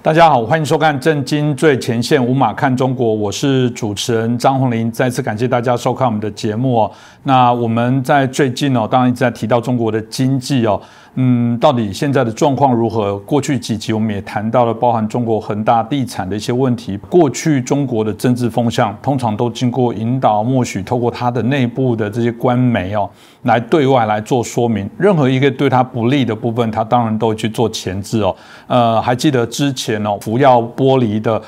大家好，欢迎收看《震惊最前线》，无马看中国，我是主持人张宏林。再次感谢大家收看我们的节目哦。那我们在最近哦，当然一直在提到中国的经济哦，到底现在的状况如何？过去几集我们也谈到了，包含中国恒大地产的一些问题。过去中国的政治风向通常都经过引导，默许透过它的内部的这些官媒哦，来对外来做说明。任何一个对它不利的部分，它当然都会去做钳制哦。还记得之前福耀玻璃的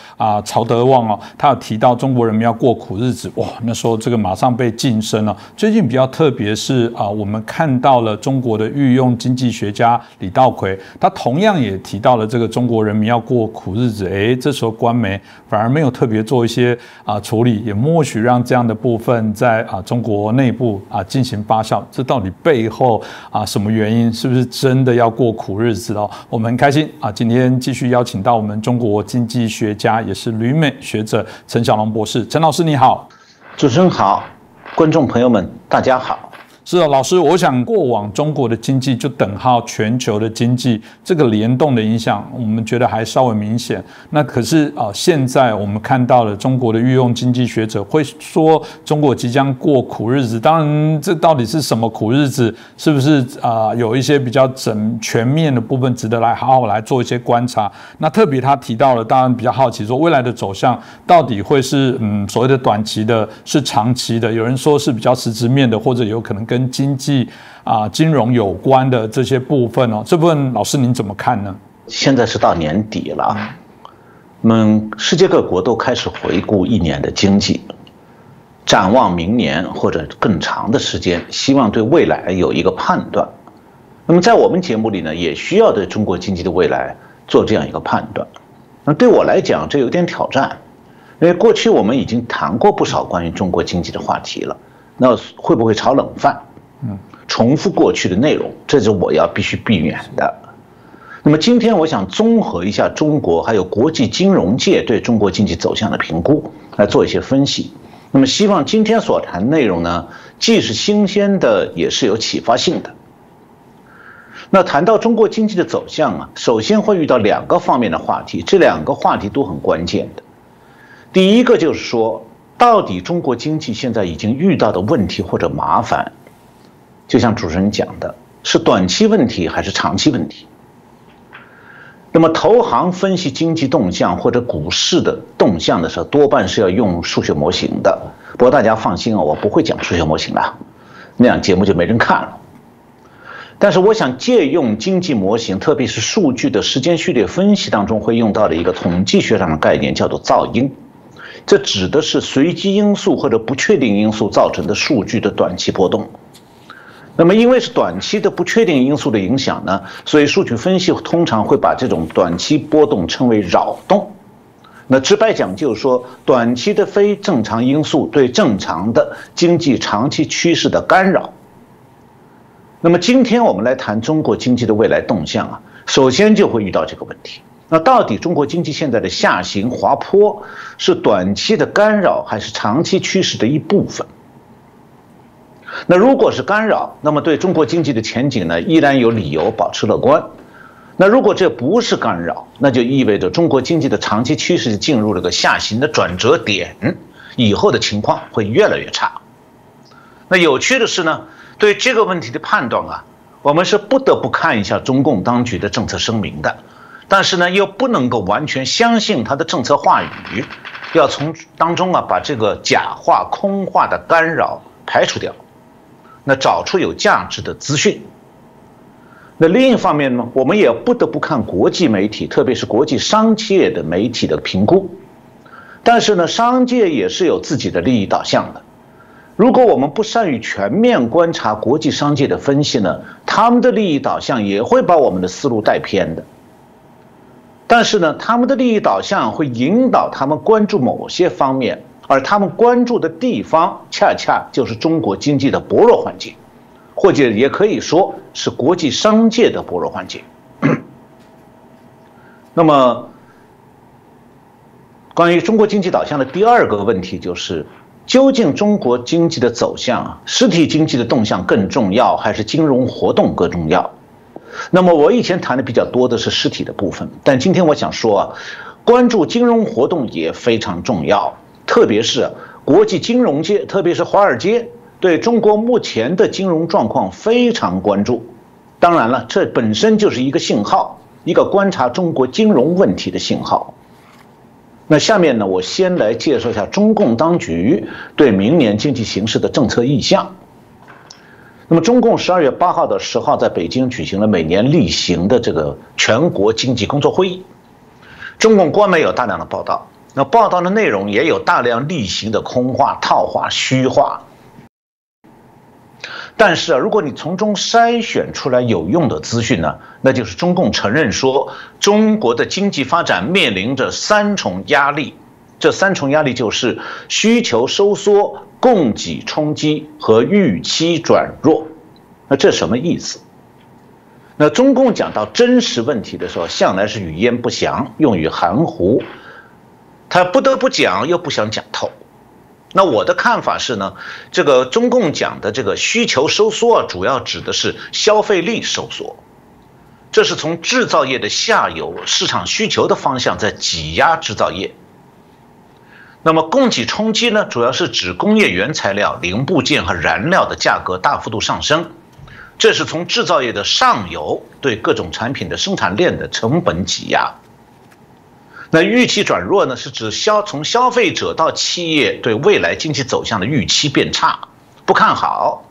曹德旺他有提到中国人民要过苦日子，哇，那时候这个马上被晋升了。最近比较特别是我们看到了中国的御用经济学家李稻葵，他同样也提到了这个中国人民要过苦日子。这时候官媒反而没有特别做一些处理，也默许让这样的部分在中国内部进行发酵。这到底背后什么原因？是不是真的要过苦日子我们很开心今天继续邀请到我们中国经济学家，也是旅美学者陈小龙博士。陈老师你好。主持人好，观众朋友们大家好。是老师，我想过往中国的经济就等号全球的经济，这个联动的影响，我们觉得还稍微明显。那可是现在我们看到了中国的御用经济学者会说中国即将过苦日子。当然，这到底是什么苦日子？是不是有一些比较全面的部分值得来好好来做一些观察？那特别他提到了，当然比较好奇说未来的走向到底会是所谓的短期的，是长期的？有人说是比较实质面的，或者有可能跟经济金融有关的这些部分这部分老师您怎么看呢？现在是到年底了，我们世界各国都开始回顾一年的经济，展望明年或者更长的时间，希望对未来有一个判断。那么在我们节目里呢，也需要对中国经济的未来做这样一个判断。那对我来讲，这有点挑战，因为过去我们已经谈过不少关于中国经济的话题了。那会不会炒冷饭？重复过去的内容，这是我必须避免的。那么今天我想综合一下中国还有国际金融界对中国经济走向的评估，来做一些分析。那么希望今天所谈的内容呢，既是新鲜的，也是有启发性的。那谈到中国经济的走向首先会遇到两个方面的话题，这两个话题都很关键的。第一个就是说，到底中国经济现在已经遇到的问题或者麻烦，就像主持人讲的，是短期问题还是长期问题？那么投行分析经济动向或者股市的动向的时候，多半是要用数学模型的。不过大家放心我不会讲数学模型了，那样节目就没人看了。但是我想借用经济模型，特别是数据的时间序列分析当中会用到的一个统计学上的概念，叫做噪音。这指的是随机因素或者不确定因素造成的数据的短期波动。那么因为是短期的不确定因素的影响呢，所以数据分析通常会把这种短期波动称为扰动。那直白讲就是说，短期的非正常因素对正常的经济长期趋势的干扰。那么今天我们来谈中国经济的未来动向首先就会遇到这个问题。那到底中国经济现在的下行滑坡是短期的干扰还是长期趋势的一部分？那如果是干扰，那么对中国经济的前景呢，依然有理由保持乐观。那如果这不是干扰，那就意味着中国经济的长期趋势进入了个下行的转折点，以后的情况会越来越差。那有趣的是呢，对这个问题的判断我们是不得不看一下中共当局的政策声明的。但是呢，又不能够完全相信他的政策话语，要从当中把这个假话、空话的干扰排除掉，那找出有价值的资讯。那另一方面呢，我们也不得不看国际媒体，特别是国际商界的媒体的评估。但是呢，商界也是有自己的利益导向的。如果我们不善于全面观察国际商界的分析呢，他们的利益导向也会把我们的思路带偏的。但是呢，他们的利益导向会引导他们关注某些方面，而他们关注的地方恰恰就是中国经济的薄弱环境，或者也可以说是国际商界的薄弱环境。那么，关于中国经济导向的第二个问题就是，究竟中国经济的走向实体经济的动向更重要，还是金融活动更重要？那么我以前谈的比较多的是实体的部分，但今天我想说啊，关注金融活动也非常重要，特别是国际金融界，特别是华尔街对中国目前的金融状况非常关注。当然了，这本身就是一个信号，一个观察中国金融问题的信号。那下面呢，我先来介绍一下中共当局对明年经济形势的政策意向。那么，中共12月8号到10号在北京举行了每年例行的这个全国经济工作会议。中共官媒有大量的报道，那报道的内容也有大量例行的空话、套话、虚话。但是啊，如果你从中筛选出来有用的资讯呢，那就是中共承认说，中国的经济发展面临着3重压力。这3重压力就是需求收缩、供给冲击和预期转弱。那这什么意思？那中共讲到真实问题的时候，向来是语焉不详，用语含糊，他不得不讲，又不想讲透。那我的看法是呢，这个中共讲的这个需求收缩，主要指的是消费力收缩，这是从制造业的下游市场需求的方向在挤压制造业。那么供给冲击呢，主要是指工业原材料、零部件和燃料的价格大幅度上升，这是从制造业的上游对各种产品的生产链的成本挤压。那预期转弱呢，是指从消费者到企业对未来经济走向的预期变差，不看好。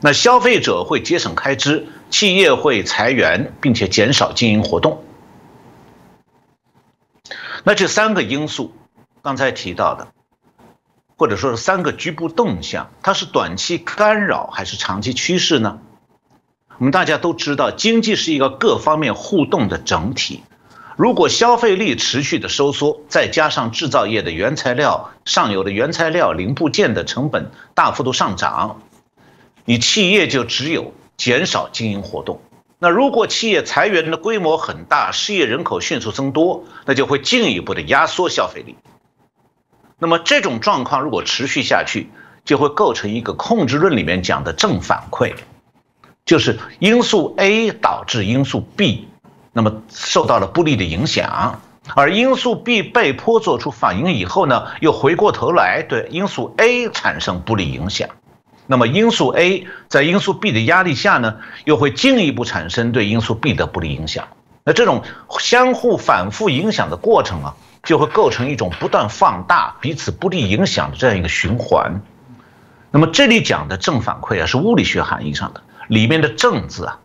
那消费者会节省开支，企业会裁员，并且减少经营活动。那这3个因素，刚才提到的，或者说是3个局部动向，它是短期干扰还是长期趋势呢？我们大家都知道，经济是一个各方面互动的整体。如果消费力持续的收缩，再加上制造业的原材料、上游的原材料、零部件的成本大幅度上涨，你企业就只有减少经营活动。那如果企业裁员的规模很大，失业人口迅速增多，那就会进一步的压缩消费力。那么这种状况如果持续下去，就会构成一个控制论里面讲的正反馈，就是因素 A 导致因素 B。那么受到了不利的影响，而因素 B 被迫做出反应以后呢，又回过头来对因素 A 产生不利影响。那么因素 A 在因素 B 的压力下呢，又会进一步产生对因素 B 的不利影响。那这种相互反复影响的过程啊，就会构成一种不断放大彼此不利影响的这样一个循环。那么这里讲的正反馈啊，是物理学含义上的，里面的正字啊，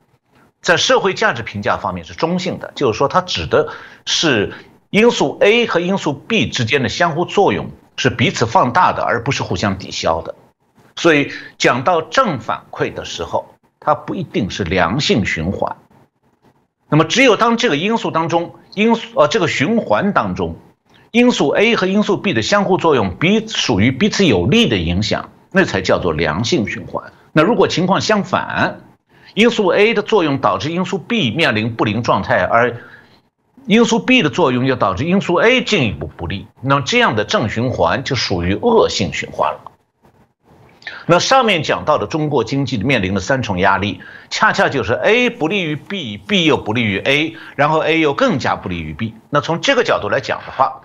在社会价值评价方面是中性的，就是说它指的是因素 A 和因素 B 之间的相互作用是彼此放大的，而不是互相抵消的。所以讲到正反馈的时候，它不一定是良性循环。那么只有当这个因素当中，这个循环当中，因素 A 和因素 B 的相互作用属于彼此有利的影响，那才叫做良性循环。那如果情况相反，因素 A 的作用导致因素 B 面临不良状态，而因素 B 的作用又导致因素 A 进一步不利，那么这样的正循环就属于恶性循环了。那上面讲到的中国经济面临的3重压力，恰恰就是 A 不利于 B，B 又不利于 A， 然后 A 又更加不利于 B。那从这个角度来讲的话，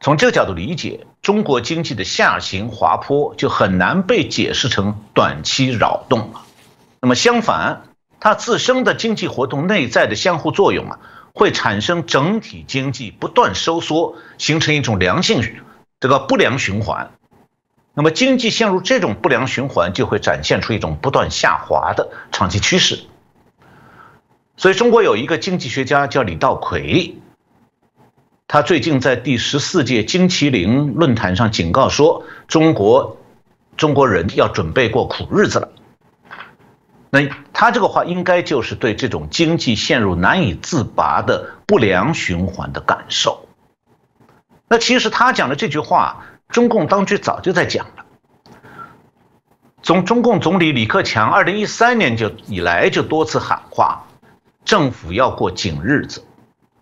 从这个角度理解，中国经济的下行滑坡就很难被解释成短期扰动了。那么相反，它自身的经济活动内在的相互作用啊，会产生整体经济不断收缩，形成一种不良循环。那么经济陷入这种不良循环，就会展现出一种不断下滑的长期趋势。所以中国有一个经济学家叫李稻葵，他最近在第14届金麒麟论坛上警告说，中国人要准备过苦日子了。那他这个话应该就是对这种经济陷入难以自拔的不良循环的感受。那其实他讲的这句话，中共当局早就在讲了。从中共总理李克强2013年以来就多次喊话，政府要过紧日子。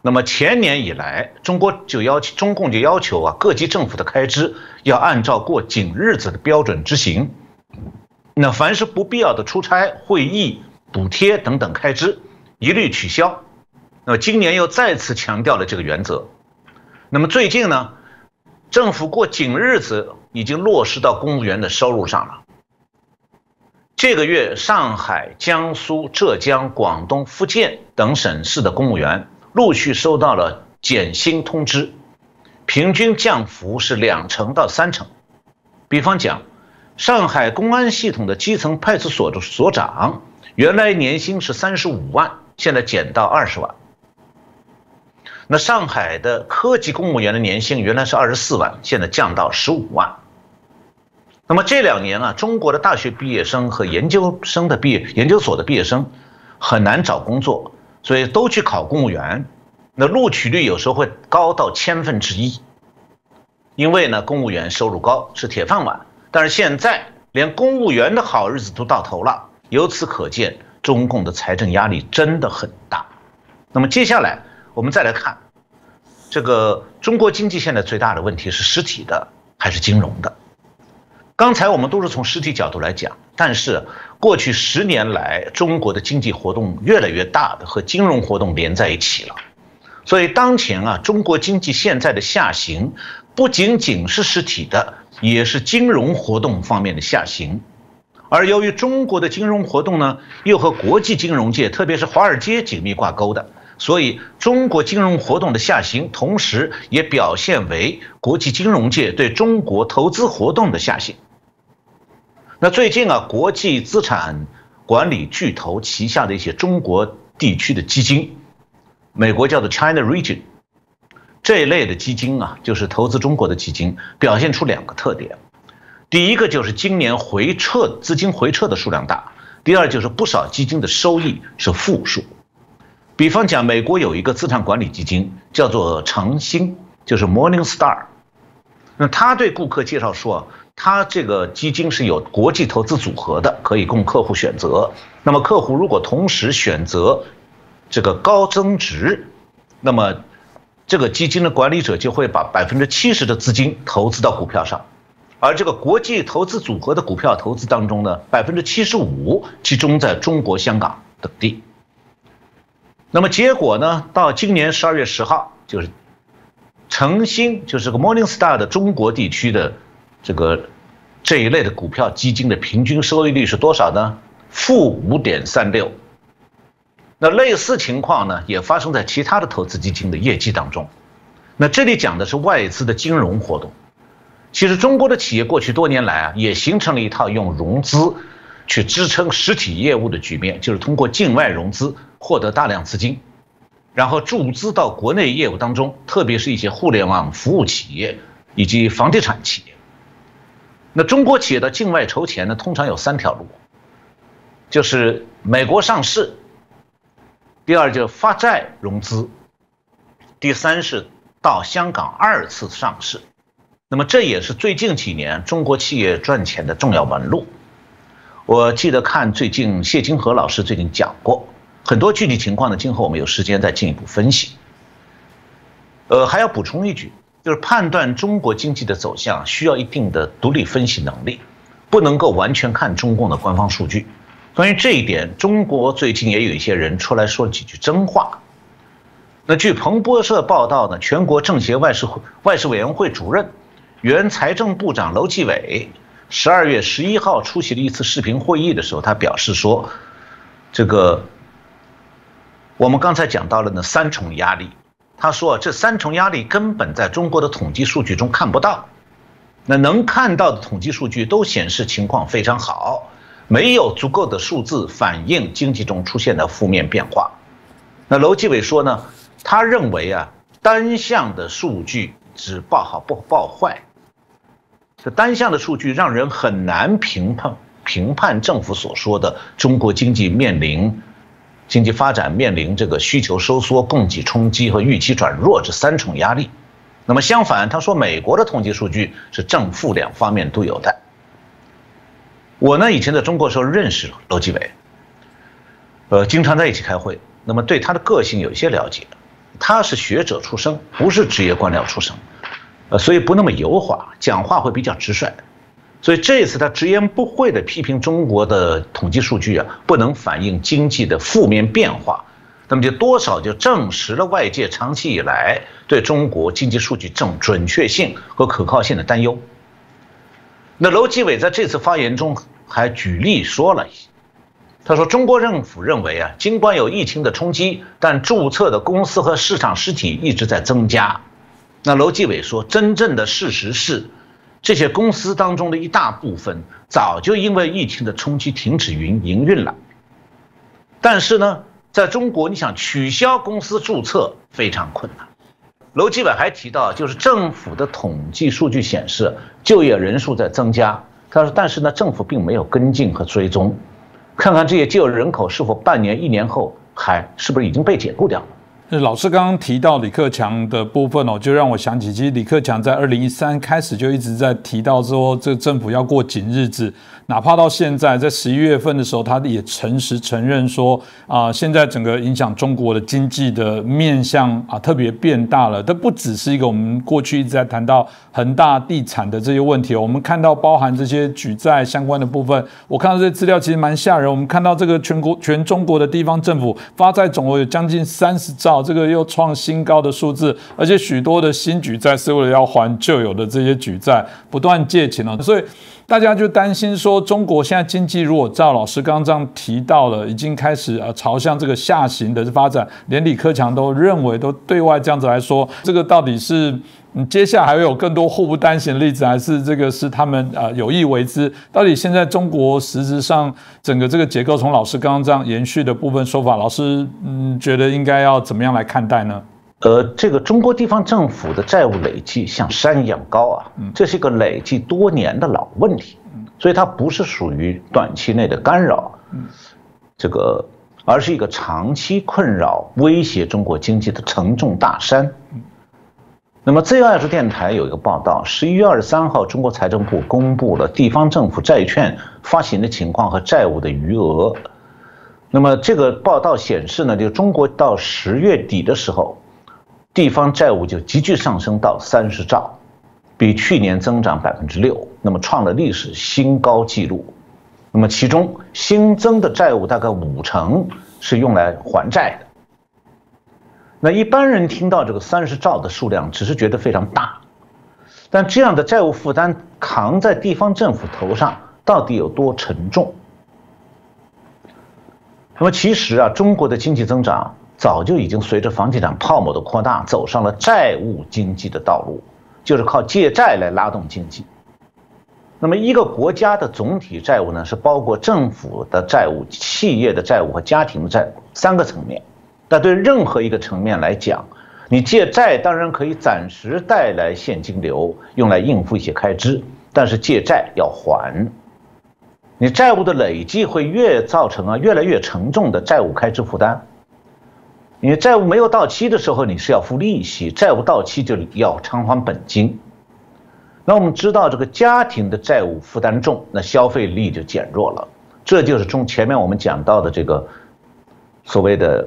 那么前年以来，中共就要求啊，各级政府的开支要按照过紧日子的标准执行。那凡是不必要的出差、会议、补贴等等开支，一律取消。那么今年又再次强调了这个原则。那么最近呢，政府过紧日子已经落实到公务员的收入上了。这个月，上海、江苏、浙江、广东、福建等省市的公务员陆续收到了减薪通知，平均降幅是2%到3%。比方讲，上海公安系统的基层派出所的所长，原来年薪是35万，现在减到20万。那上海的科级公务员的年薪原来是24万，现在降到15万。那么这2年啊，中国的大学毕业生和研究所的毕业生很难找工作，所以都去考公务员。那录取率有时候会高到1/1000，因为呢，公务员收入高是铁饭碗。但是现在连公务员的好日子都到头了，由此可见，中共的财政压力真的很大。那么接下来我们再来看，这个中国经济现在最大的问题是实体的还是金融的？刚才我们都是从实体角度来讲，但是过去10年来，中国的经济活动越来越大的和金融活动连在一起了。所以当前啊，中国经济现在的下行，不仅仅是实体的，也是金融活动方面的下行。而由于中国的金融活动呢，又和国际金融界，特别是华尔街紧密挂钩的，所以中国金融活动的下行，同时也表现为国际金融界对中国投资活动的下行。那最近啊，国际资产管理巨头旗下的一些中国地区的基金，美国叫做 China Region 这一类的基金啊，就是投资中国的基金，表现出2个特点。第一个就是今年资金回撤的数量大，第二就是不少基金的收益是负数。比方讲，美国有一个资产管理基金叫做长兴，就是 Morningstar。那他对顾客介绍说，他这个基金是有国际投资组合的，可以供客户选择。那么客户如果同时选择这个高增值，那么这个基金的管理者就会把70%的资金投资到股票上。而这个国际投资组合的股票投资当中呢，75%集中在中国、香港等地。那么结果呢，到今年12月10号，就是诚兴，就是个 Morningstar 的中国地区的这一类的股票基金的平均收益率是多少呢？负5.36。那类似情况呢，也发生在其他的投资基金的业绩当中。那这里讲的是外资的金融活动。其实中国的企业过去多年来啊，也形成了一套用融资去支撑实体业务的局面，就是通过境外融资获得大量资金，然后注资到国内业务当中，特别是一些互联网服务企业以及房地产企业。那中国企业的境外筹钱呢，通常有3条路，就是美国上市，第二就是发债融资，第3是到香港2次上市。那么这也是最近几年中国企业赚钱的重要门路。我记得看最近谢金河老师最近讲过很多具体情况呢，今后我们有时间再进一步分析。还要补充一句，就是判断中国经济的走向需要一定的独立分析能力，不能够完全看中共的官方数据。关于这一点，中国最近也有一些人出来说几句真话。那据彭博社报道呢，全国政协外事委员会主任、原财政部长楼继伟12月11号出席了一次视频会议的时候，他表示说，我们刚才讲到了呢3重压力。他说这3重压力根本在中国的统计数据中看不到，那能看到的统计数据都显示情况非常好，没有足够的数字反映经济中出现的负面变化。那楼继伟说呢，他认为啊，单项的数据只报好不报坏，这单项的数据让人很难评判政府所说的中国经济发展面临这个需求收缩、供给冲击和预期转弱这3重压力。那么相反，他说美国的统计数据是正负2方面都有的。我呢以前在中国时候认识楼继伟，经常在一起开会，那么对他的个性有一些了解。他是学者出身，不是职业官僚出身，所以不那么油滑，讲话会比较直率。所以这次他直言不讳地批评中国的统计数据啊，不能反映经济的负面变化，那么就多少就证实了外界长期以来对中国经济数据准确性和可靠性的担忧。那楼继伟在这次发言中还举例说了一些，他说中国政府认为尽管有疫情的冲击，但注册的公司和市场实体一直在增加。那楼继伟说，真正的事实是，这些公司当中的一大部分早就因为疫情的冲击停止营运了。但是呢，在中国，你想取消公司注册非常困难。楼继伟还提到，就是政府的统计数据显示，就业人数在增加。他说，但是呢，政府并没有跟进和追踪，看看这些就业人口是否半年、1年后是不是已经被解雇掉了。老师刚刚提到李克强的部分就让我想起，其实李克强在2013开始就一直在提到说，这个政府要过紧日子。哪怕到现在，在11月份的时候，他也诚实承认说，现在整个影响中国的经济的面向特别变大了。这不只是一个我们过去一直在谈到恒大地产的这些问题，我们看到包含这些举债相关的部分，我看到这些资料其实蛮吓人。我们看到这个全中国的地方政府发债总额有将近30兆，这个又创新高的数字，而且许多的新举债是为了要还旧有的这些举债，不断借钱所以大家就担心说，中国现在经济如果照老师刚刚这样提到了，已经开始朝向这个下行的发展，连李克强都认为，都对外这样子来说，这个到底是接下来还会有更多祸不单行的例子，还是这个是他们有意为之？到底现在中国实质上整个这个结构，从老师刚刚这样延续的部分说法，老师觉得应该要怎么样来看待呢？这个中国地方政府的债务累计像山一样高这是一个累计多年的老问题，所以它不是属于短期内的干扰，而是一个长期困扰、威胁中国经济的沉重大山。那么自由亚洲电台有一个报道，11月23号，中国财政部公布了地方政府债券发行的情况和债务的余额。那么这个报道显示呢，就中国到10月底的时候，地方债务就急剧上升到30兆，比去年增长6%，那么创了历史新高纪录。那么其中新增的债务大概50%是用来还债的。那一般人听到这个30兆的数量，只是觉得非常大，但这样的债务负担扛在地方政府头上，到底有多沉重？那么其实中国的经济增长早就已经随着房地产泡沫的扩大，走上了债务经济的道路，就是靠借债来拉动经济。那么一个国家的总体债务呢，是包括政府的债务、企业的债务和家庭的债务3个层面。但对任何一个层面来讲，你借债当然可以暂时带来现金流，用来应付一些开支，但是借债要还。你债务的累积会造成越来越沉重的债务开支负担。因为债务没有到期的时候，你是要付利息；债务到期就要偿还本金。那我们知道，这个家庭的债务负担重，那消费力就减弱了。这就是前面我们讲到的这个所谓的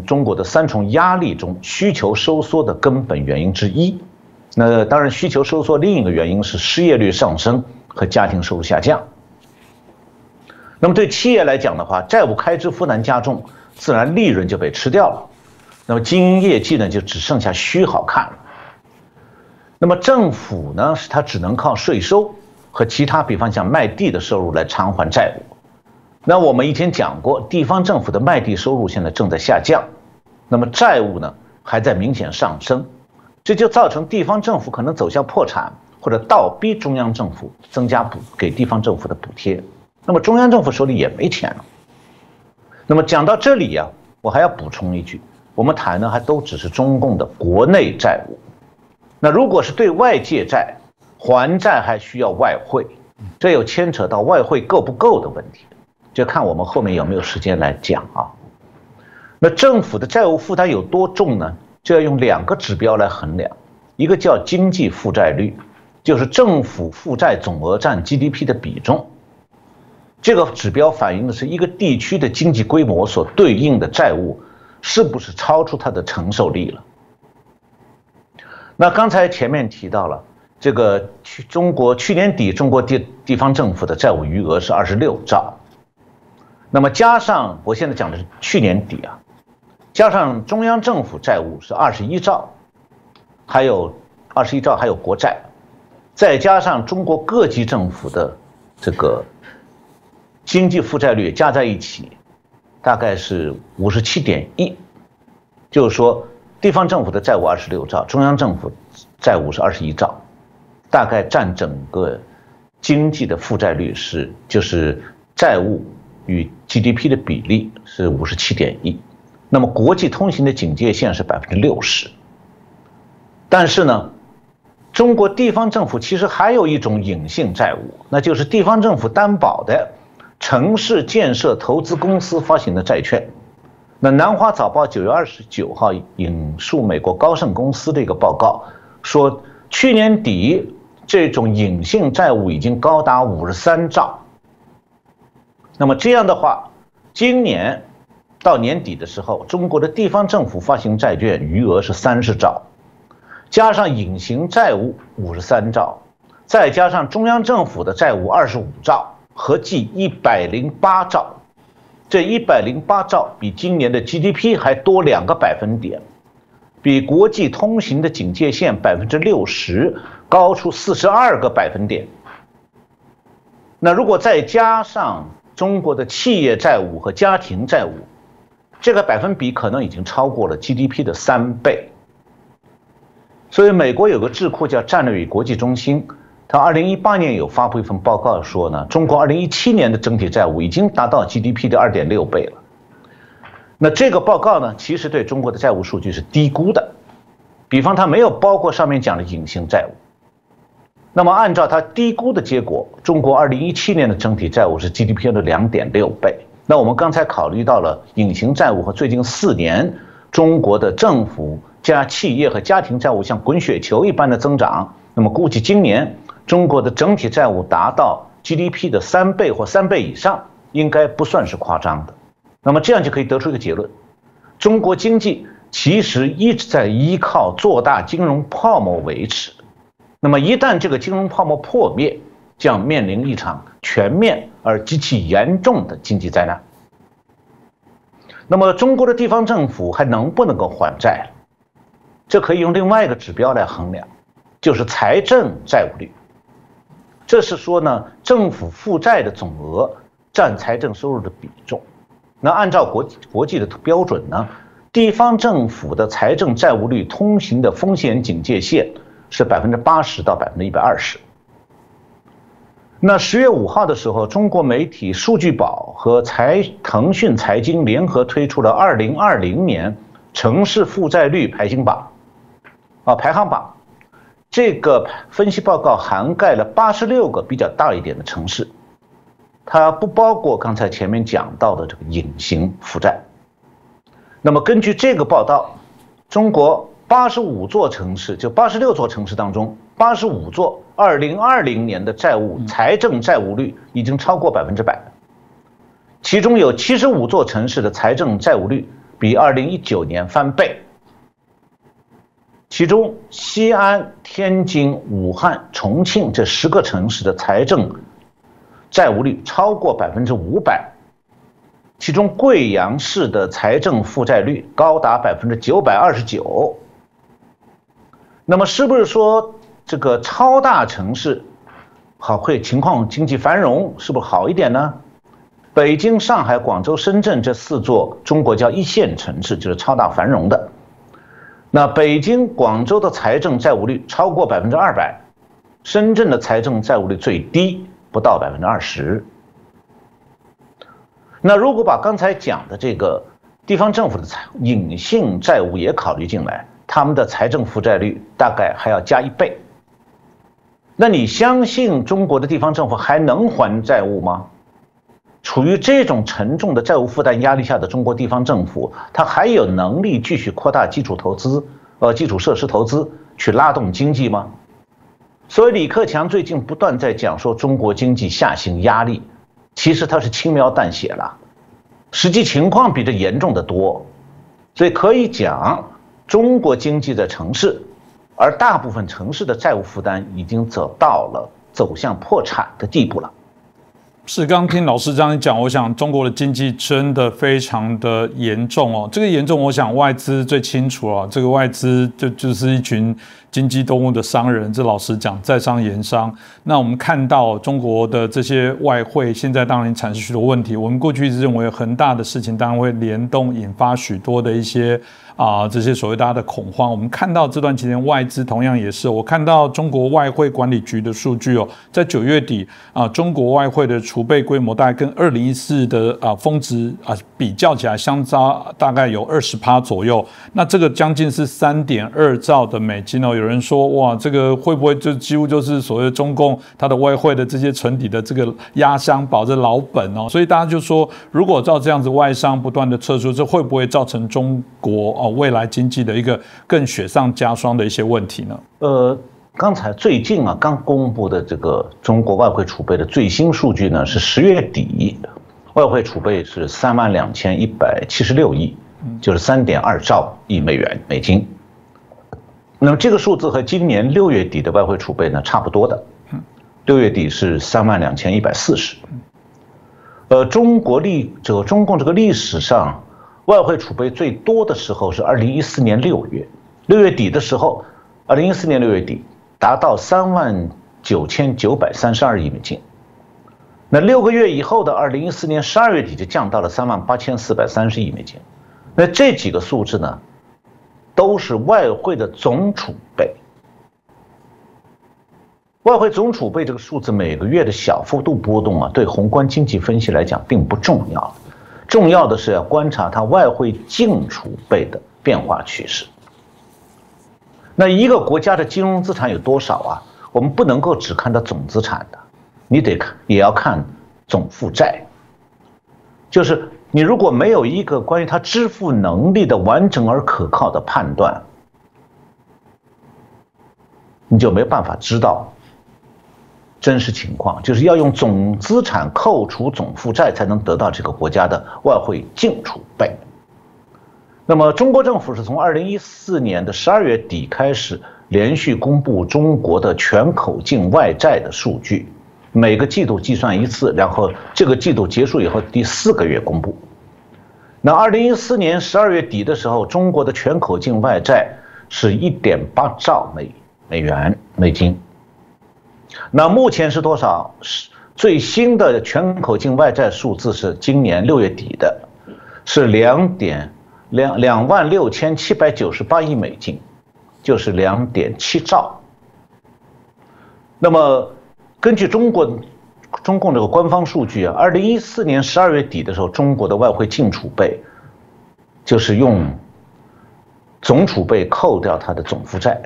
中国的3重压力中需求收缩的根本原因之一。那当然，需求收缩另一个原因是失业率上升和家庭收入下降。那么对企业来讲的话，债务开支负担加重，自然利润就被吃掉了，那么经营业绩呢就只剩下虚好看了。那么政府呢，它只能靠税收和其他比方像卖地的收入来偿还债务。那我们以前讲过，地方政府的卖地收入现在正在下降，那么债务呢还在明显上升，这就造成地方政府可能走向破产，或者倒逼中央政府增加给地方政府的补贴。那么中央政府手里也没钱了。那么讲到这里我还要补充一句，我们谈的还都只是中共的国内债务。那如果是对外借债，还债还需要外汇，这又牵扯到外汇够不够的问题，就看我们后面有没有时间来讲那政府的债务负担有多重呢？就要用2个指标来衡量，一个叫经济负债率，就是政府负债总额占 GDP 的比重。这个指标反映的是一个地区的经济规模所对应的债务是不是超出它的承受力了。那刚才前面提到了，这个去年底中国地方政府的债务余额是26兆。那么加上我现在讲的是去年底啊，加上中央政府债务是21兆，还有21兆，还有国债，再加上中国各级政府的这个经济负债率加在一起，大概是57.1，就是说地方政府的债务26兆，中央政府债务是21兆，大概占整个经济的负债率就是债务与 GDP 的比例是57.1，那么国际通行的警戒线是60%。但是呢，中国地方政府其实还有一种隐性债务，那就是地方政府担保的城市建设投资公司发行的债券。那南华早报9月29号引述美国高盛公司的一个报告说，去年底这种隐性债务已经高达53兆。那么这样的话，今年到年底的时候，中国的地方政府发行债券余额是30兆，加上隐形债务53兆，再加上中央政府的债务25兆，合计108兆。这108兆比今年的 GDP 还多2个百分点，比国际通行的警戒线60%高出42个百分点。那如果再加上中国的企业债务和家庭债务，这个百分比可能已经超过了 GDP 的3倍。所以美国有个智库叫战略与国际中心，他2018年有发布一份报告说呢，中国2017年的整体债务已经达到 GDP 的2.6倍了。那这个报告呢，其实对中国的债务数据是低估的，比方它没有包括上面讲的隐形债务。那么按照它低估的结果，中国2017年的整体债务是 GDP 的2.6倍。那我们刚才考虑到了隐形债务和最近4年中国的政府加企业和家庭债务像滚雪球一般的增长，那么估计今年中国的整体债务达到 GDP 的3倍或3倍以上，应该不算是夸张的。那么这样就可以得出一个结论：中国经济其实一直在依靠做大金融泡沫维持。那么一旦这个金融泡沫破灭，将面临一场全面而极其严重的经济灾难。那么中国的地方政府还能不能够还债？这可以用另外一个指标来衡量，就是财政债务率。这是说呢，政府负债的总额占财政收入的比重。那按照国际的标准呢，地方政府的财政债务率通行的风险警戒线是80%到120%。那10月5号的时候，中国媒体数据宝和腾讯财经联合推出了2020年城市负债率排行榜，排行榜。这个分析报告涵盖了86个比较大一点的城市，它不包括刚才前面讲到的这个隐形负债。那么根据这个报道，中国85座城市，就86座城市当中，85座2020年的财政债务率已经超过100%，其中有75座城市的财政债务率比2019年翻倍。其中西安、天津、武汉、重庆这10个城市的财政债务率超过500%，其中贵阳市的财政负债率高达929%。那么是不是说这个超大城市会情况经济繁荣，是不是好一点呢？北京、上海、广州、深圳这4座中国叫1线城市就是超大繁荣的。那北京、广州的财政债务率超过200%，深圳的财政债务率最低，不到20%。那如果把刚才讲的这个地方政府的隐性债务也考虑进来，他们的财政负债率大概还要加1倍。那你相信中国的地方政府还能还债务吗？处于这种沉重的债务负担压力下的中国地方政府，它还有能力继续扩大基础设施投资去拉动经济吗？所以李克强最近不断在讲说中国经济下行压力，其实他是轻描淡写了，实际情况比这严重得多。所以可以讲，中国经济的城市，而大部分城市的债务负担已经走向破产的地步了。是，刚刚听老师这样讲，我想中国的经济真的非常的严重哦。这个严重，我想外资最清楚了。这个外资就是一群经济动物的商人，这老实讲，在商言商。那我们看到中国的这些外汇，现在当然产生许多问题。我们过去一直认为恒大的事情，当然会联动引发许多的一些这些所谓大家的恐慌。我们看到这段期间外资同样也是，我看到中国外汇管理局的数据哦，在9月底中国外汇的储备规模大概跟2014的峰值比较起来，相差大概有20%左右。那这个将近是3.2兆的美金哦。有人说哇，这个会不会就几乎就是所谓的中共它的外汇的这些存底的这个压箱宝，这老本哦？所以大家就说，如果照这样子外商不断的撤出，这会不会造成中国未来经济的一个更雪上加霜的一些问题呢？刚才最近刚公布的这个中国外汇储备的最新数据呢，是10月底，外汇储备是32176亿，就是3.2兆亿美金。那么这个数字和今年6月底的外汇储备呢差不多的，6月底是32140。中共这个历史上外汇储备最多的时候是2014年6月底的时候，2014年6月底达到39932亿美金。那6个月以后的2014年12月底就降到了38430亿美金。那这几个数字呢，都是外汇的总储备。外汇总储备这个数字每个月的小幅度波动对宏观经济分析来讲并不重要，重要的是要观察它外汇净储备的变化趋势。那一个国家的金融资产有多少我们不能够只看到总资产的，你也要看总负债。就是你如果没有一个关于它支付能力的完整而可靠的判断，你就没办法知道真实情况。就是要用总资产扣除总负债，才能得到这个国家的外汇净储备。那么中国政府是从2014年的12月底开始连续公布中国的全口径外债的数据，每个季度计算一次，然后这个季度结束以后第4个月公布。那2014年12月底的时候，中国的全口径外债是1.8兆美金。那目前是多少？最新的全口径外债数字是今年6月底的，是26798亿美金，就是2.7兆。那么根据中共这个官方数据2014年12月底的时候，中国的外汇净储备就是用总储备扣掉它的总负债，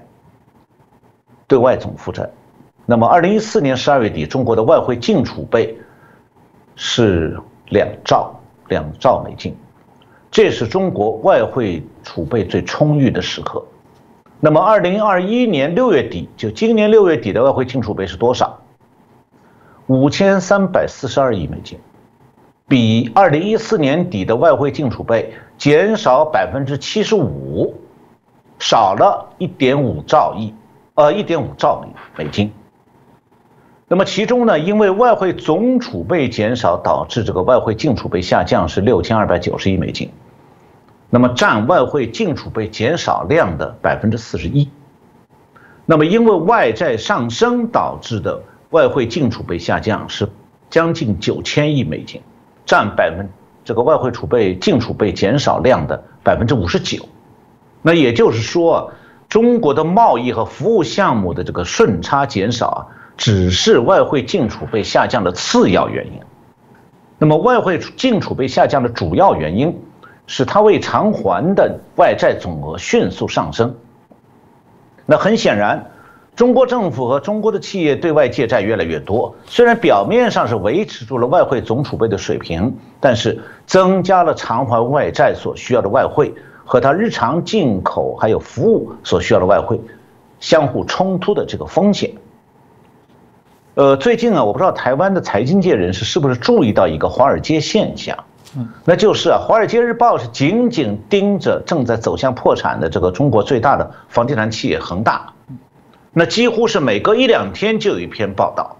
对外总负债。那么2014年12月底，中国的外汇净储备是2兆美金，这是中国外汇储备最充裕的时刻。那么2021年6月底，就今年6月底的外汇净储备是多少？5342亿美金，比2014年底的外汇净储备减少75%，少了1.5兆美金。那么其中呢，因为外汇总储备减少，导致这个外汇净储备下降是6290亿美金，那么占外汇净储备减少量的41%。那么因为外债上升导致的外汇净储备下降是将近9000亿美金，占这个外汇净储备减少量的59%。那也就是说，中国的贸易和服务项目的这个顺差减少只是外汇净储备下降的次要原因。那么外汇净储备下降的主要原因是它未偿还的外债总额迅速上升。那很显然，中国政府和中国的企业对外借债越来越多，虽然表面上是维持住了外汇总储备的水平，但是增加了偿还外债所需要的外汇和它日常进口还有服务所需要的外汇相互冲突的这个风险。最近我不知道台湾的财经界人士是不是注意到一个华尔街现象，那就是华尔街日报是紧紧盯着正在走向破产的这个中国最大的房地产企业恒大，那几乎是每隔1-2天就有一篇报道，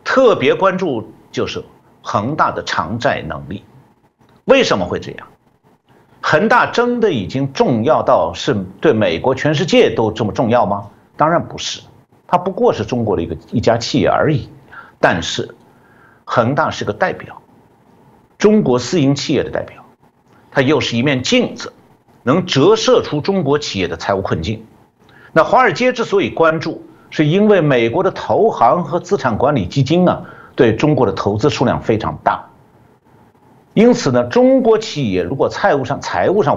特别关注就是恒大的偿债能力。为什么会这样？恒大真的已经重要到是对美国、全世界都这么重要吗？当然不是，它不过是中国的一家企业而已。但是，恒大是个代表，中国私营企业的代表，它又是一面镜子，能折射出中国企业的财务困境。那华尔街之所以关注，是因为美国的投行和资产管理基金啊，对中国的投资数量非常大。因此呢，中国企业如果财务上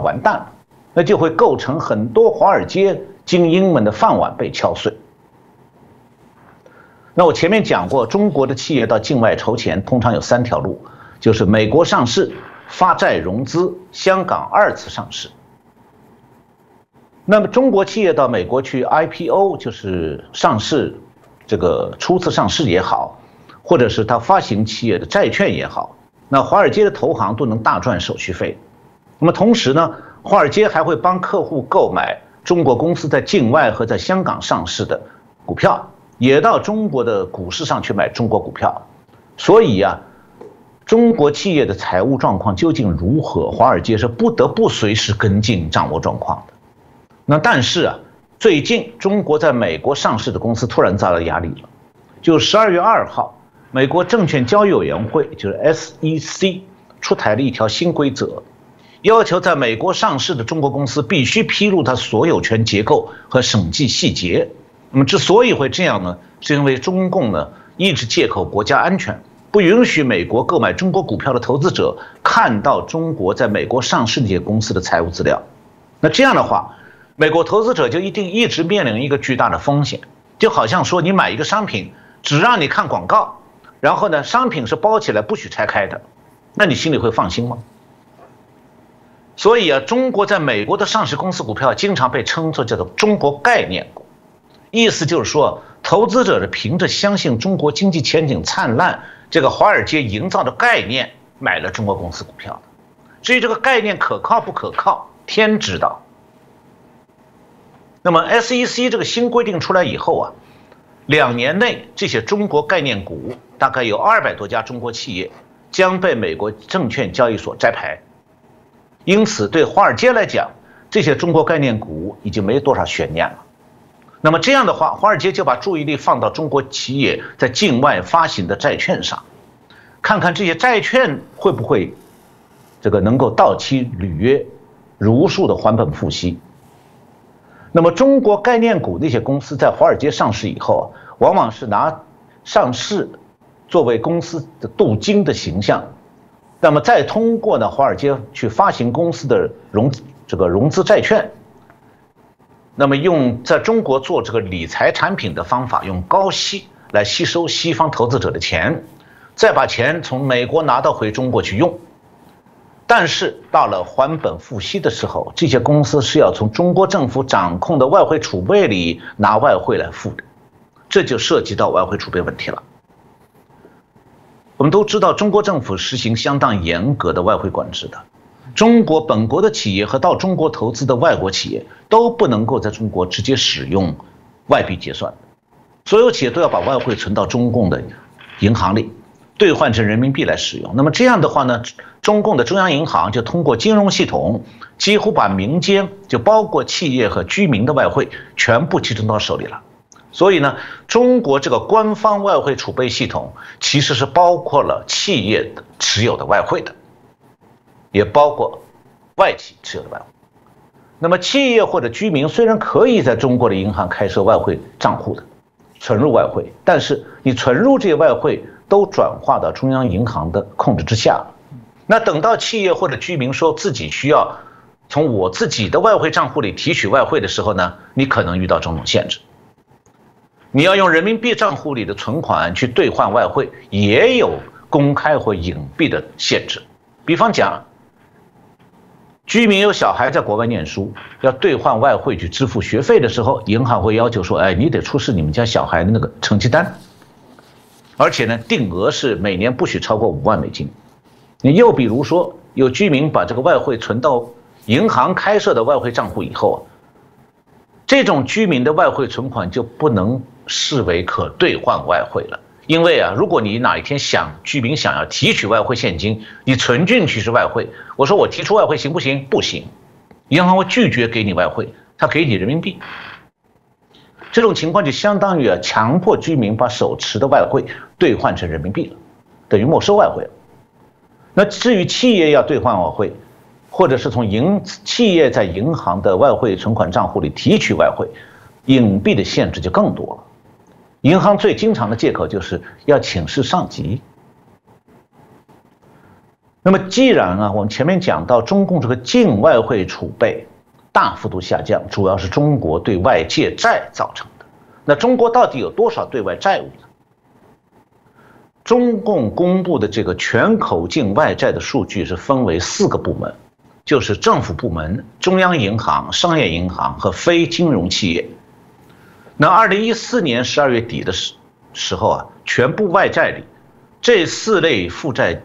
完蛋了，那就会构成很多华尔街精英们的饭碗被敲碎。那我前面讲过，中国的企业到境外筹钱通常有3条路，就是美国上市、发债融资、香港2次上市。那么中国企业到美国去 IPO， 就是上市，这个初次上市也好，或者是它发行企业的债券也好，那华尔街的投行都能大赚手续费。那么同时呢，华尔街还会帮客户购买中国公司在境外和在香港上市的股票，也到中国的股市上去买中国股票。所以啊，中国企业的财务状况究竟如何，华尔街是不得不随时跟进掌握状况的。那但是啊，最近中国在美国上市的公司突然遭到压力了，就12月2号。美国证券交易委员会就是 SEC 出台了一条新规则，要求在美国上市的中国公司必须披露它所有权结构和审计细节。那么之所以会这样呢，是因为中共呢一直借口国家安全，不允许美国购买中国股票的投资者看到中国在美国上市那些公司的财务资料。那这样的话，美国投资者就一直面临一个巨大的风险，就好像说你买一个商品，只让你看广告。然后呢，商品是包起来不许拆开的，那你心里会放心吗？所以啊，中国在美国的上市公司股票经常被称作叫做中国概念股，意思就是说，投资者是凭着相信中国经济前景灿烂这个华尔街营造的概念买了中国公司股票的。至于这个概念可靠不可靠，天知道。那么 SEC 这个新规定出来以后啊，2年内这些中国概念股大概有200多家中国企业将被美国证券交易所摘牌，因此对华尔街来讲，这些中国概念股已经没多少悬念了。那么这样的话，华尔街就把注意力放到中国企业在境外发行的债券上，看看这些债券会不会能够到期履约，如数的还本付息。那么中国概念股那些公司在华尔街上市以后啊，往往是拿上市作为公司的镀金的形象，那么再通过呢华尔街去发行公司的融资债券，那么用在中国做这个理财产品的方法，用高息来吸收西方投资者的钱，再把钱从美国拿到回中国去用。但是到了还本付息的时候，这些公司是要从中国政府掌控的外汇储备里拿外汇来付的，这就涉及到外汇储备问题了。我们都知道，中国政府实行相当严格的外汇管制的，中国本国的企业和到中国投资的外国企业都不能够在中国直接使用外币结算，所有企业都要把外汇存到中共的银行里，兑换成人民币来使用。那么这样的话呢，中共的中央银行就通过金融系统，几乎把民间就包括企业和居民的外汇全部集中到手里了。所以呢，中国这个官方外汇储备系统其实是包括了企业的持有的外汇的，也包括外企持有的外汇。那么企业或者居民虽然可以在中国的银行开设外汇账户的，存入外汇，但是你存入这些外汇都转化到中央银行的控制之下。那等到企业或者居民说自己需要从我自己的外汇账户里提取外汇的时候呢，你可能遇到种种限制。你要用人民币账户里的存款去兑换外汇，也有公开或隐蔽的限制。比方讲，居民有小孩在国外念书，要兑换外汇去支付学费的时候，银行会要求说，哎，你得出示你们家小孩的那个成绩单，而且呢，定额是每年不许超过5万美金。你又比如说，有居民把这个外汇存到银行开设的外汇账户以后，这种居民的外汇存款就不能视为可兑换外汇了，因为啊，如果你哪一天居民想要提取外汇现金，你存进去是外汇，我说我提出外汇行不行？不行，银行会拒绝给你外汇，他给你人民币。这种情况就相当于强迫居民把手持的外汇兑换成人民币了，等于没收外汇了。那至于企业要兑换外汇，或者是从企业在银行的外汇存款账户里提取外汇，隐蔽的限制就更多了。银行最经常的借口就是要请示上级。那么既然我们前面讲到中共这个净外汇储备大幅度下降，主要是中国对外借债造成的。那中国到底有多少对外债务呢？中共公布的这个全口径外债的数据是分为4个部门，就是政府部门、中央银行、商业银行和非金融企业。那2014年12月底的时候全部外债里，这4类负债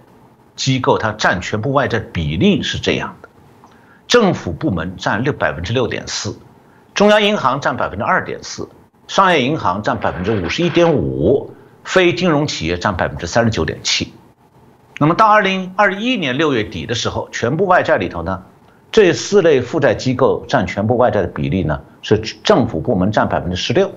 机构它占全部外债比例是这样的：政府部门占6.4%，中央银行占2.4%，商业银行占51.5%，非金融企业占39.7%。那么到2021年6月底的时候，全部外债里头呢，这4类负债机构占全部外债的比例呢，是政府部门占16%，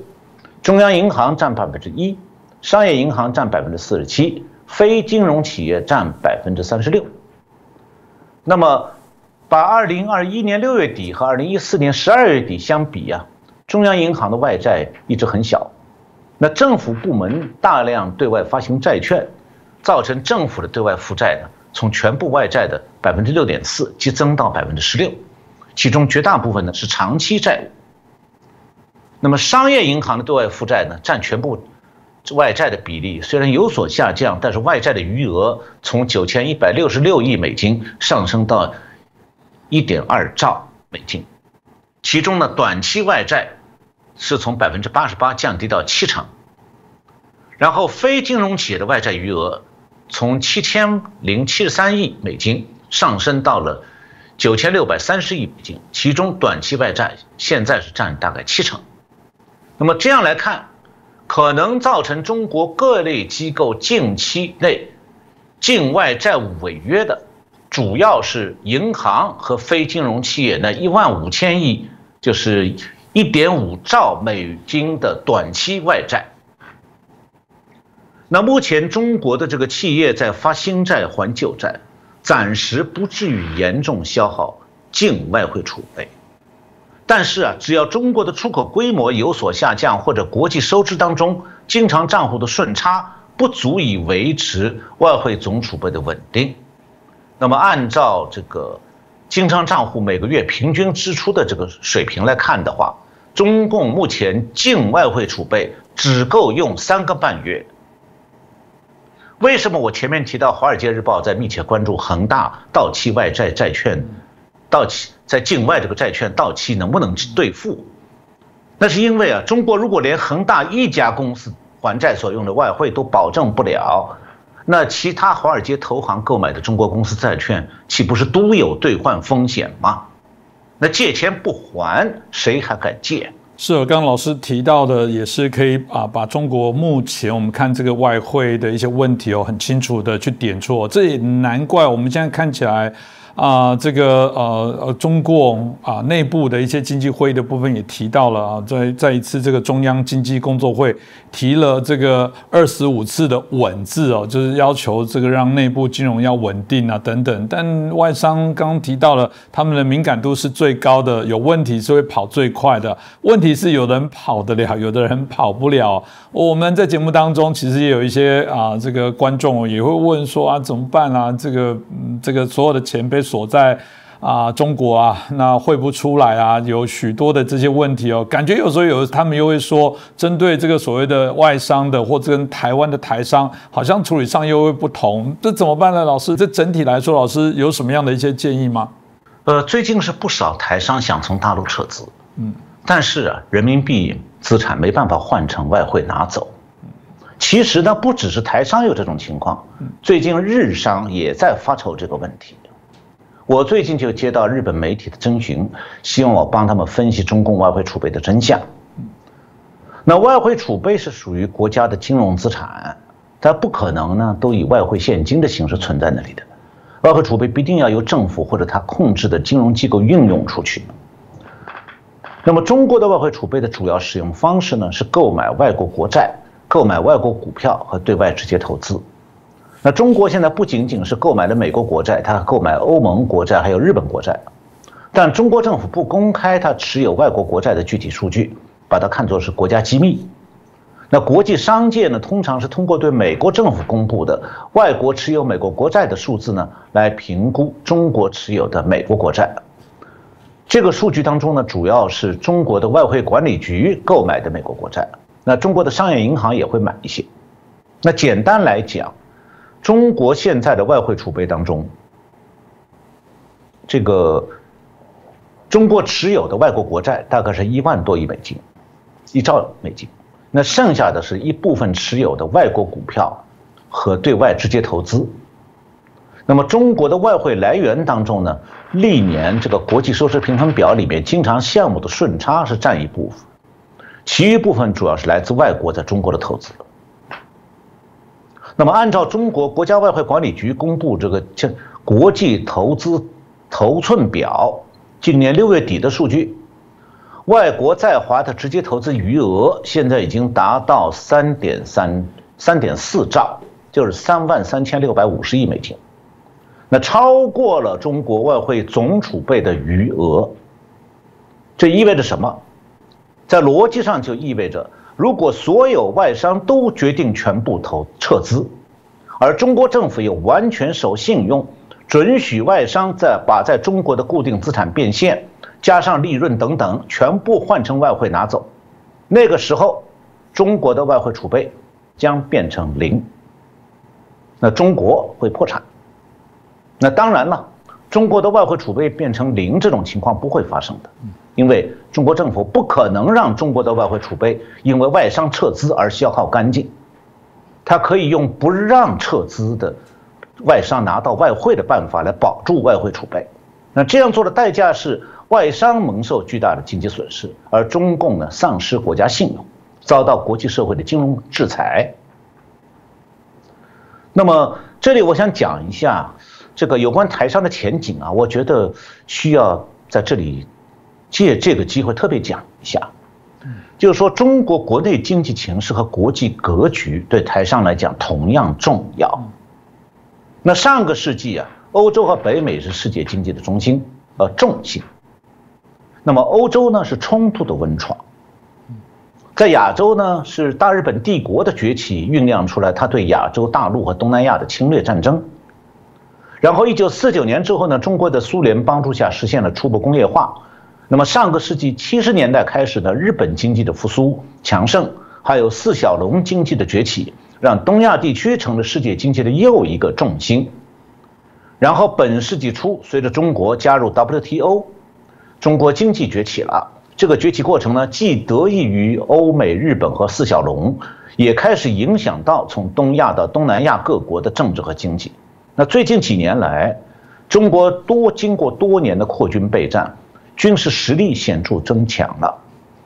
中央银行占1%，商业银行占47%，非金融企业占36%。那么把2021年6月底和2014年12月底相比中央银行的外债一直很小，那政府部门大量对外发行债券，造成政府的对外负债呢，从全部外债的6.4%激增到16%，其中绝大部分呢是长期债务。那么商业银行的对外负债呢，占全部外债的比例虽然有所下降，但是外债的余额从9166亿美金上升到1.2兆美金，其中呢短期外债是从88%降低到70%，然后非金融企业的外债余额从7073亿美金上升到了9630亿美金，其中短期外债现在是占大概70%。那么这样来看，可能造成中国各类机构近期内境外债务违约的，主要是银行和非金融企业那15000亿，就是1.5兆美金的短期外债。那目前中国的这个企业在发新债还旧债，暂时不至于严重消耗净外汇储备。但是只要中国的出口规模有所下降，或者国际收支当中经常账户的顺差不足以维持外汇总储备的稳定，那么按照这个经常账户每个月平均支出的这个水平来看的话，中共目前净外汇储备只够用3个半月。为什么我前面提到《华尔街日报》在密切关注恒大到期外债债券到期在境外这个债券到期能不能兑付？那是因为中国如果连恒大一家公司还债所用的外汇都保证不了，那其他华尔街投行购买的中国公司债券岂不是都有兑换风险吗？那借钱不还，谁还敢借？是，刚刚老师提到的也是可以把中国目前我们看这个外汇的一些问题很清楚的去点出，这也难怪我们现在看起来这个中国内部的一些经济会议的部分也提到了在一次这个中央经济工作会提了这个25次的稳字就是要求这个让内部金融要稳定等等。但外商刚刚提到了他们的敏感度是最高的，有问题是会跑最快的。问题是有人跑得了，有的人跑不了。我们在节目当中其实也有一些这个观众也会问说怎么办这个所有的钱被锁在中国那汇不出来有许多的这些问题感觉有时候他们又会说，针对这个所谓的外商的或者跟台湾的台商，好像处理上又会不同，这怎么办呢？老师，这整体来说，老师有什么样的一些建议吗？最近是不少台商想从大陆撤资，但是人民币资产没办法换成外汇拿走。其实呢，不只是台商有这种情况，最近日商也在发愁这个问题。我最近就接到日本媒体的征询，希望我帮他们分析中共外汇储备的真相。那外汇储备是属于国家的金融资产，它不可能呢都以外汇现金的形式存在那里的，外汇储备必定要由政府或者它控制的金融机构运用出去。那么中国的外汇储备的主要使用方式呢是购买外国国债、购买外国股票和对外直接投资。那中国现在不仅仅是购买了美国国债，它还购买欧盟国债还有日本国债，但中国政府不公开它持有外国国债的具体数据，把它看作是国家机密。那国际商界呢，通常是通过对美国政府公布的外国持有美国国债的数字呢，来评估中国持有的美国国债。这个数据当中呢，主要是中国的外汇管理局购买的美国国债，那中国的商业银行也会买一些。那简单来讲，中国现在的外汇储备当中，这个中国持有的外国国债大概是1万多亿美金，1兆美金。那剩下的是一部分持有的外国股票和对外直接投资。那么中国的外汇来源当中呢，历年这个国际收支平衡表里面经常项目的顺差是占一部分，其余部分主要是来自外国在中国的投资。那么按照中国国家外汇管理局公布这个国际投资头寸表，今年6月底的数据，外国在华的直接投资余额现在已经达到3.4兆，就是33650亿美金，那超过了中国外汇总储备的余额。这意味着什么？在逻辑上就意味着，如果所有外商都决定全部撤资，而中国政府又完全守信用，准许外商把在中国的固定资产变现加上利润等等全部换成外汇拿走，那个时候中国的外汇储备将变成0，那中国会破产。那当然了，中国的外汇储备变成0这种情况不会发生的，因为中国政府不可能让中国的外汇储备因为外商撤资而消耗干净，它可以用不让撤资的外商拿到外汇的办法来保住外汇储备。那这样做的代价是外商蒙受巨大的经济损失，而中共呢丧失国家信用，遭到国际社会的金融制裁。那么这里我想讲一下这个有关台商的前景啊，我觉得需要在这里借这个机会特别讲一下。就是说中国国内经济形势和国际格局对台商来讲同样重要。那上个世纪啊，欧洲和北美是世界经济的中心重心，那么欧洲呢是冲突的温床，在亚洲呢是大日本帝国的崛起酝酿出来它对亚洲大陆和东南亚的侵略战争。然后1949年之后呢，中国的苏联帮助下实现了初步工业化。那么上个世纪70年代开始呢，日本经济的复苏强盛，还有四小龙经济的崛起，让东亚地区成了世界经济的又一个重心。然后本世纪初，随着中国加入 WTO， 中国经济崛起了。这个崛起过程呢，既得益于欧美、日本和四小龙，也开始影响到从东亚到东南亚各国的政治和经济。那最近几年来，中国经过多年的扩军备战，军事实力显著增强了。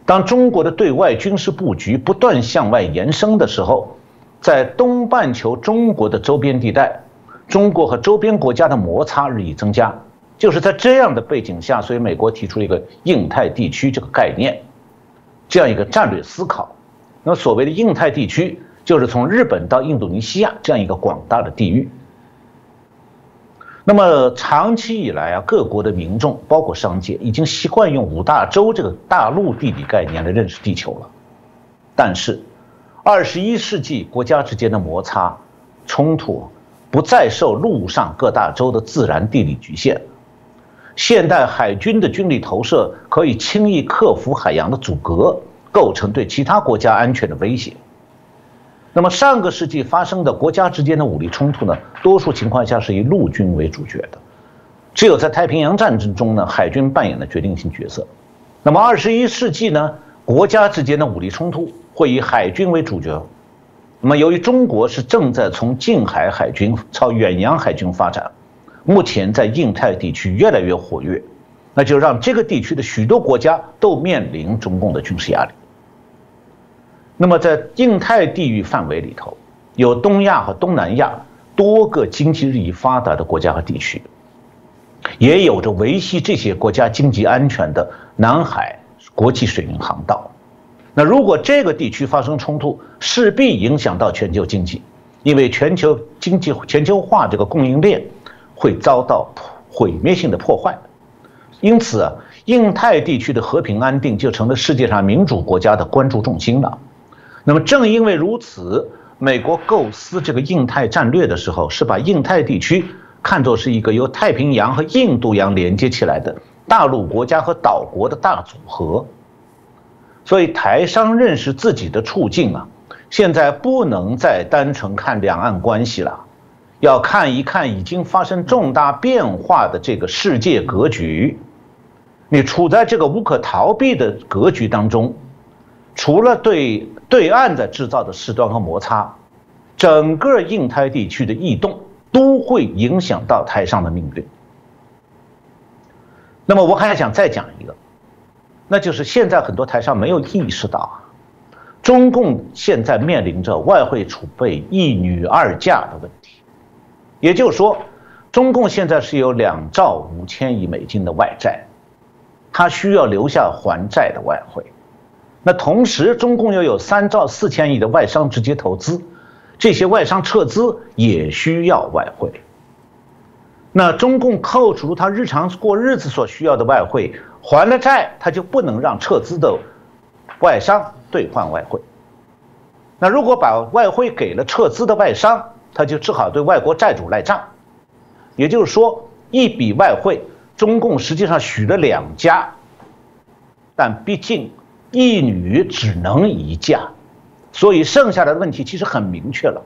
当中国的对外军事布局不断向外延伸的时候，在东半球中国的周边地带，中国和周边国家的摩擦日益增加。就是在这样的背景下，所以美国提出了一个印太地区这个概念，这样一个战略思考。那所谓的印太地区，就是从日本到印度尼西亚这样一个广大的地域。那么长期以来啊，各国的民众包括商界已经习惯用5大洲这个大陆地理概念来认识地球了。但是21世纪国家之间的摩擦冲突不再受陆上各大洲的自然地理局限，现代海军的军力投射可以轻易克服海洋的阻隔，构成对其他国家安全的威胁。那么上个世纪发生的国家之间的武力冲突呢，多数情况下是以陆军为主角的，只有在太平洋战争中呢，海军扮演了决定性角色。那么21世纪呢，国家之间的武力冲突会以海军为主角。那么由于中国是正在从近海海军朝远洋海军发展，目前在印太地区越来越活跃，那就让这个地区的许多国家都面临中共的军事压力。那么在印太地域范围里头，有东亚和东南亚多个经济日益发达的国家和地区，也有着维系这些国家经济安全的南海国际水运航道。那如果这个地区发生冲突，势必影响到全球经济，因为全球化这个供应链会遭到毁灭性的破坏。因此啊，印太地区的和平安定就成了世界上民主国家的关注重心了。那么正因为如此，美国构思这个印太战略的时候，是把印太地区看作是一个由太平洋和印度洋连接起来的大陆国家和岛国的大组合。所以台商认识自己的处境啊，现在不能再单纯看两岸关系了，要看一看已经发生重大变化的这个世界格局。你处在这个无可逃避的格局当中，除了对岸在制造的事端和摩擦，整个印太地区的异动都会影响到台商的命运。那么我还想再讲一个，那就是现在很多台商没有意识到啊，中共现在面临着外汇储备一女二嫁的问题。也就是说，中共现在是有2兆5千亿美金的外债，它需要留下还债的外汇。那同时，中共又有3兆4千亿的外商直接投资，这些外商撤资也需要外汇。那中共扣除他日常过日子所需要的外汇，还了债，他就不能让撤资的外商兑换外汇。那如果把外汇给了撤资的外商，他就只好对外国债主赖账。也就是说，一笔外汇，中共实际上许了2家，但毕竟一女只能1嫁，所以剩下的问题其实很明确了，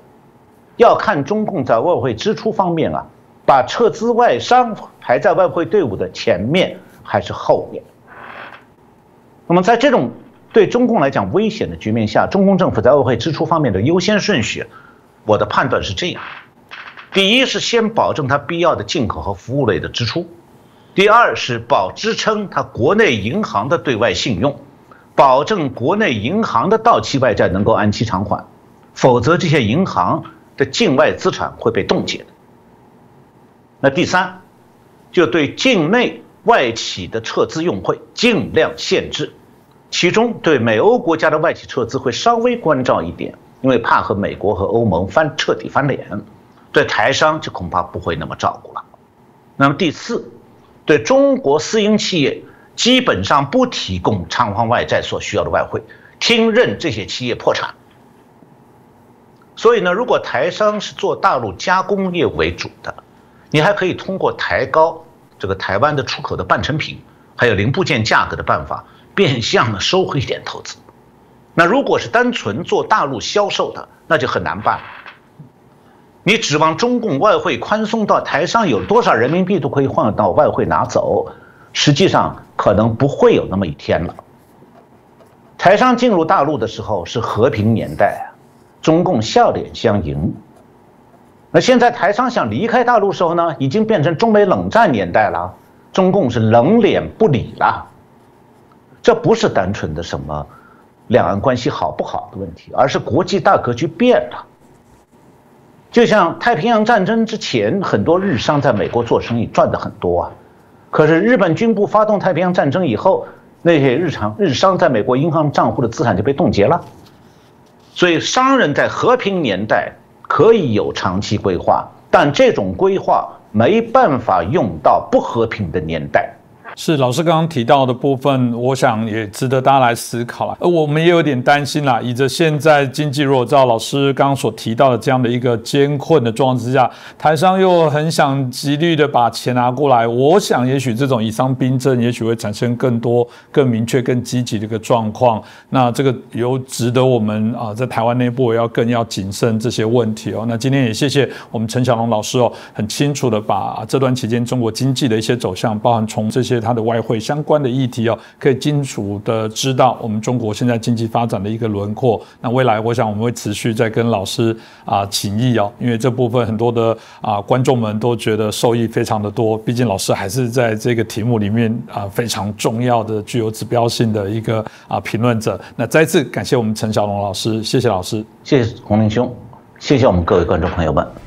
要看中共在外汇支出方面啊，把撤资外商排在外汇队伍的前面还是后面。那么在这种对中共来讲危险的局面下，中共政府在外汇支出方面的优先顺序，我的判断是这样：第一是先保证它必要的进口和服务类的支出；第二是支撑它国内银行的对外信用，保证国内银行的到期外债能够按期偿还，否则这些银行的境外资产会被冻结的。那第三，就对境内外企的撤资用汇尽量限制，其中对美欧国家的外企撤资会稍微关照一点，因为怕和美国和欧盟彻底翻脸，对台商就恐怕不会那么照顾了。那么第四，对中国私营企业基本上不提供偿还外债所需要的外汇，听任这些企业破产。所以呢，如果台商是做大陆加工业为主的，你还可以通过抬高这个台湾的出口的半成品还有零部件价格的办法，变相的收回一点投资。那如果是单纯做大陆销售的，那就很难办。你指望中共外汇宽松到台商有多少人民币都可以换到外汇拿走，实际上可能不会有那么一天了。台商进入大陆的时候是和平年代，中共笑脸相迎。那现在台商想离开大陆的时候呢，已经变成中美冷战年代了，中共是冷脸不理了。这不是单纯的什么两岸关系好不好的问题，而是国际大格局变了。就像太平洋战争之前，很多日商在美国做生意赚得很多啊，可是日本军部发动太平洋战争以后，那些日商在美国银行账户的资产就被冻结了。所以商人在和平年代可以有长期规划，但这种规划没办法用到不和平的年代。是老师刚刚提到的部分，我想也值得大家来思考啦。而我们也有点担心啦，以着现在经济如果照老师刚刚所提到的这样的一个艰困的状况之下，台商又很想极力的把钱拿过来，我想也许这种以商兵政也许会产生更多、更明确、更积极的一个状况。那这个有值得我们在台湾内部更要谨慎这些问题哦。那今天也谢谢我们陈小龙老师哦，很清楚的把这段期间中国经济的一些走向，包含从这些它的外汇相关的议题哦，可以清楚的知道我们中国现在经济发展的一个轮廓。那未来我想我们会持续再跟老师请益哦，因为这部分很多的观众们都觉得受益非常的多，毕竟老师还是在这个题目里面非常重要的具有指标性的一个评论者。那再次感谢我们陈小龙老师，谢谢老师，谢谢洪林兄。谢谢我们各位观众朋友们。